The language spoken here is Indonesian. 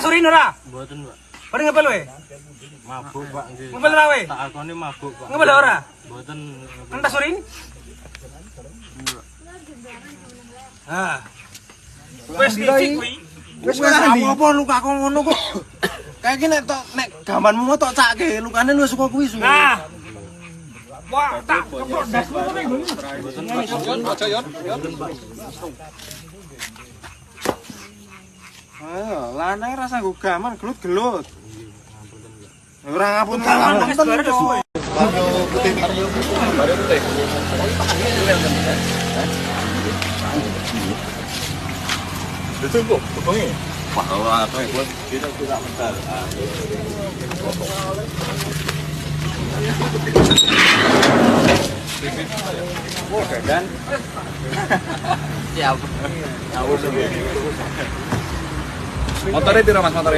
surin ora? Mboten, Pak. Bareng ngepel we? Mabuk, Pak, nggih. Ngepel ora we? Tak akoni mabuk, Pak. Ngepel ora? Mboten. Entas surin? Ah. Wes iki kuwi. Wis apa lukaku ngono kok. Kayak iki nek gambarmu mau tok cake, lukane lu suka kuwi suwe. Nah. Wah, tak keprok dasmu kok ngene. Yon, aja yon. Ayo, lanang rasa nggo gaman gelut-gelut. Ora ngapun ngapunten kok. Betul kok, potongnya. Kalau apa buat kita tidak mental. Oh, kan? Siap. Motornya piro Mas motornya?